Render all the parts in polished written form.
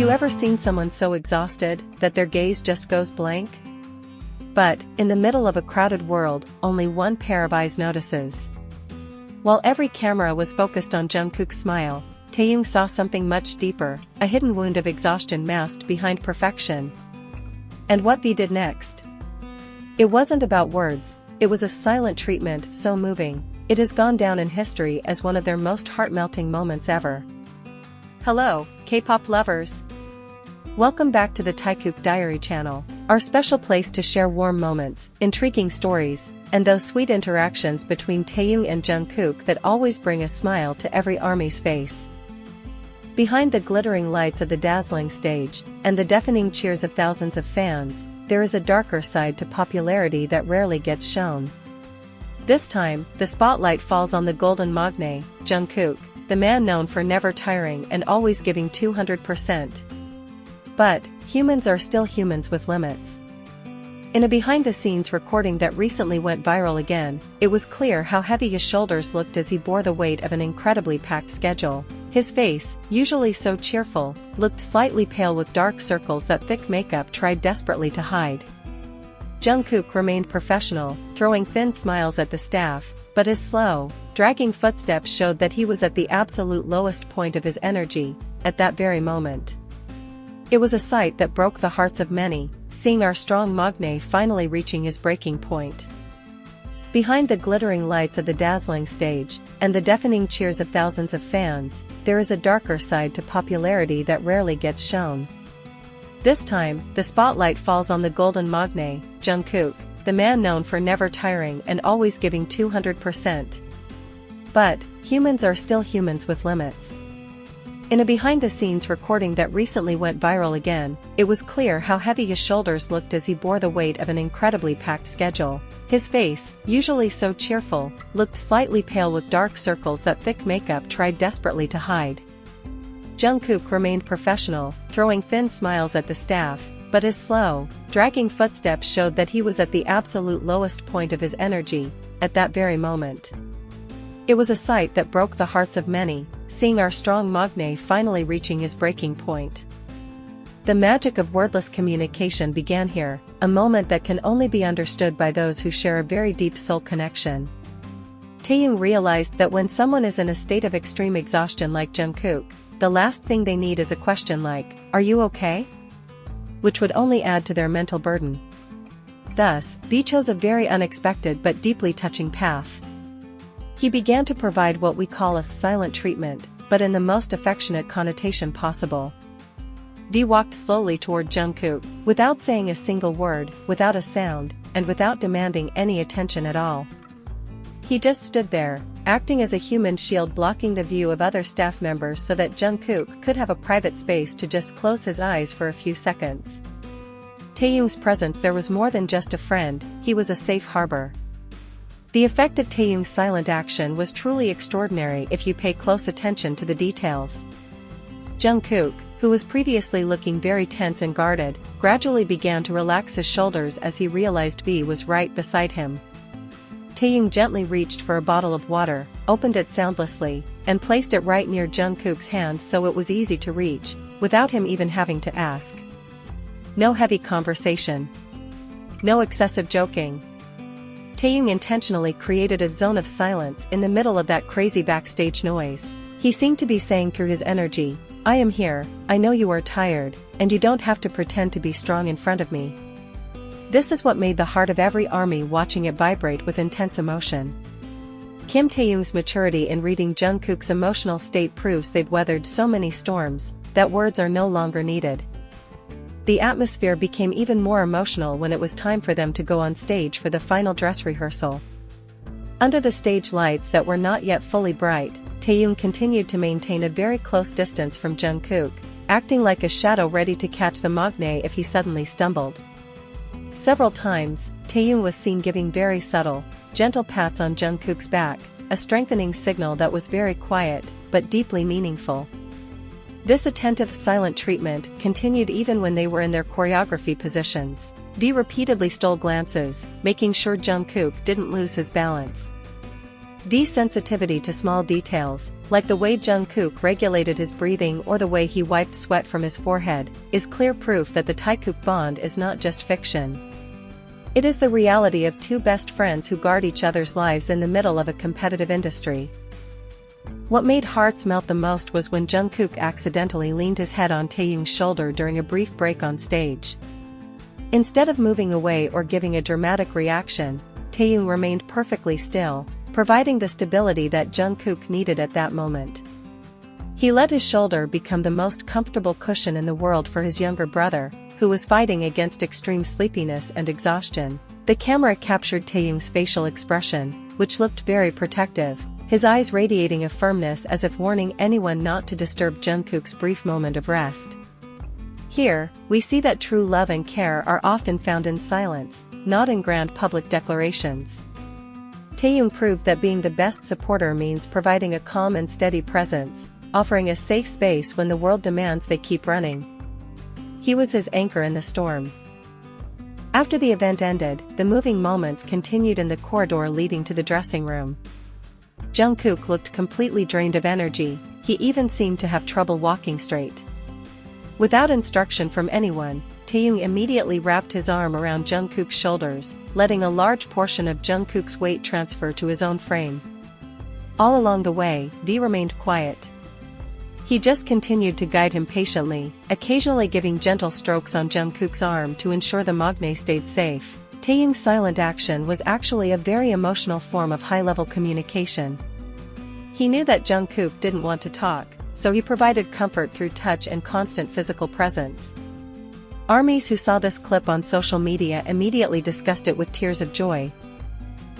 you ever seen someone so exhausted that their gaze just goes blank? But, in the middle of a crowded world, only one pair of eyes notices. While every camera was focused on Jungkook's smile, Taehyung saw something much deeper, a hidden wound of exhaustion masked behind perfection. And what V did next? It wasn't about words, it was a silent treatment so moving, it has gone down in history as one of their most heart-melting moments ever. Hello, K-pop lovers! Welcome back to the Taekook Diary channel, our special place to share warm moments, intriguing stories, and those sweet interactions between Taehyung and Jungkook that always bring a smile to every ARMY's face. Behind the glittering lights of the dazzling stage, and the deafening cheers of thousands of fans, there is a darker side to popularity that rarely gets shown. This time, the spotlight falls on the Golden Maknae, Jungkook, the man known for never tiring and always giving 200%. But, humans are still humans with limits. In a behind-the-scenes recording that recently went viral again, it was clear how heavy his shoulders looked as he bore the weight of an incredibly packed schedule. His face, usually so cheerful, looked slightly pale with dark circles that thick makeup tried desperately to hide. Jungkook remained professional, throwing thin smiles at the staff, but his slow, dragging footsteps showed that he was at the absolute lowest point of his energy, at that very moment. It was a sight that broke the hearts of many, seeing our strong Maknae finally reaching his breaking point. Behind the glittering lights of the dazzling stage, and the deafening cheers of thousands of fans, there is a darker side to popularity that rarely gets shown. This time, the spotlight falls on the Golden Maknae, Jungkook, the man known for never tiring and always giving 200%. But, humans are still humans with limits. In a behind-the-scenes recording that recently went viral again, it was clear how heavy his shoulders looked as he bore the weight of an incredibly packed schedule. His face, usually so cheerful, looked slightly pale with dark circles that thick makeup tried desperately to hide. Jungkook remained professional, throwing thin smiles at the staff, but his slow, dragging footsteps showed that he was at the absolute lowest point of his energy, at that very moment. It was a sight that broke the hearts of many, seeing our strong Maknae finally reaching his breaking point. The magic of wordless communication began here, a moment that can only be understood by those who share a very deep soul connection. Taehyung realized that when someone is in a state of extreme exhaustion like Jungkook, the last thing they need is a question like, "Are you okay?" which would only add to their mental burden. Thus, V chose a very unexpected but deeply touching path. He began to provide what we call a silent treatment, but in the most affectionate connotation possible. V walked slowly toward Jungkook, without saying a single word, without a sound, and without demanding any attention at all. He just stood there, acting as a human shield blocking the view of other staff members so that Jungkook could have a private space to just close his eyes for a few seconds. Taehyung's presence there was more than just a friend, he was a safe harbor. The effect of Taehyung's silent action was truly extraordinary if you pay close attention to the details. Jungkook, who was previously looking very tense and guarded, gradually began to relax his shoulders as he realized V was right beside him. Taehyung gently reached for a bottle of water, opened it soundlessly, and placed it right near Jungkook's hand so it was easy to reach, without him even having to ask. No heavy conversation. No excessive joking. Taehyung intentionally created a zone of silence in the middle of that crazy backstage noise. He seemed to be saying through his energy, "I am here, I know you are tired, and you don't have to pretend to be strong in front of me." This is what made the heart of every ARMY watching it vibrate with intense emotion. Kim Taehyung's maturity in reading Jungkook's emotional state proves they've weathered so many storms, that words are no longer needed. The atmosphere became even more emotional when it was time for them to go on stage for the final dress rehearsal. Under the stage lights that were not yet fully bright, Taehyung continued to maintain a very close distance from Jungkook, acting like a shadow ready to catch the Maknae if he suddenly stumbled. Several times, Taehyung was seen giving very subtle, gentle pats on Jungkook's back, a strengthening signal that was very quiet, but deeply meaningful. This attentive silent treatment continued even when they were in their choreography positions. V repeatedly stole glances, making sure Jungkook didn't lose his balance. V's sensitivity to small details, like the way Jungkook regulated his breathing or the way he wiped sweat from his forehead, is clear proof that the Taekook bond is not just fiction. It is the reality of two best friends who guard each other's lives in the middle of a competitive industry. What made hearts melt the most was when Jungkook accidentally leaned his head on Taehyung's shoulder during a brief break on stage. Instead of moving away or giving a dramatic reaction, Taehyung remained perfectly still, providing the stability that Jungkook needed at that moment. He let his shoulder become the most comfortable cushion in the world for his younger brother, who was fighting against extreme sleepiness and exhaustion. The camera captured Taehyung's facial expression, which looked very protective, his eyes radiating a firmness as if warning anyone not to disturb Jungkook's brief moment of rest. Here, we see that true love and care are often found in silence, not in grand public declarations. Taehyung proved that being the best supporter means providing a calm and steady presence, offering a safe space when the world demands they keep running. He was his anchor in the storm. After the event ended, the moving moments continued in the corridor leading to the dressing room. Jungkook looked completely drained of energy, he even seemed to have trouble walking straight. Without instruction from anyone, Taehyung immediately wrapped his arm around Jungkook's shoulders, letting a large portion of Jungkook's weight transfer to his own frame. All along the way, V remained quiet. He just continued to guide him patiently, occasionally giving gentle strokes on Jungkook's arm to ensure the Maknae stayed safe. Taehyung's silent action was actually a very emotional form of high-level communication. He knew that Jungkook didn't want to talk, so he provided comfort through touch and constant physical presence. ARMYs who saw this clip on social media immediately discussed it with tears of joy.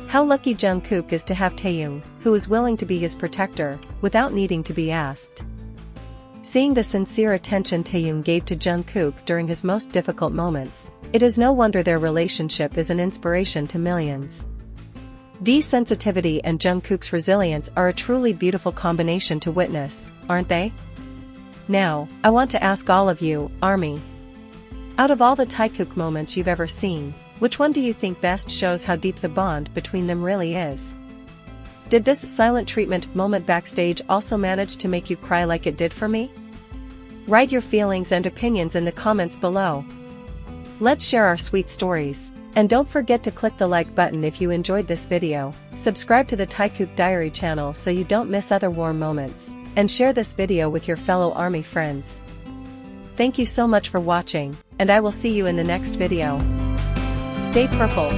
How lucky Jungkook is to have Taehyung, who is willing to be his protector, without needing to be asked. Seeing the sincere attention Taehyung gave to Jungkook during his most difficult moments, it is no wonder their relationship is an inspiration to millions. V's sensitivity and Jungkook's resilience are a truly beautiful combination to witness, aren't they? Now, I want to ask all of you, ARMY. Out of all the Taekook moments you've ever seen, which one do you think best shows how deep the bond between them really is? Did this silent treatment moment backstage also manage to make you cry like it did for me? Write your feelings and opinions in the comments below. Let's share our sweet stories. And don't forget to click the like button if you enjoyed this video, subscribe to the Taekook Diary channel so you don't miss other warm moments, and share this video with your fellow ARMY friends. Thank you so much for watching, and I will see you in the next video. Stay purple.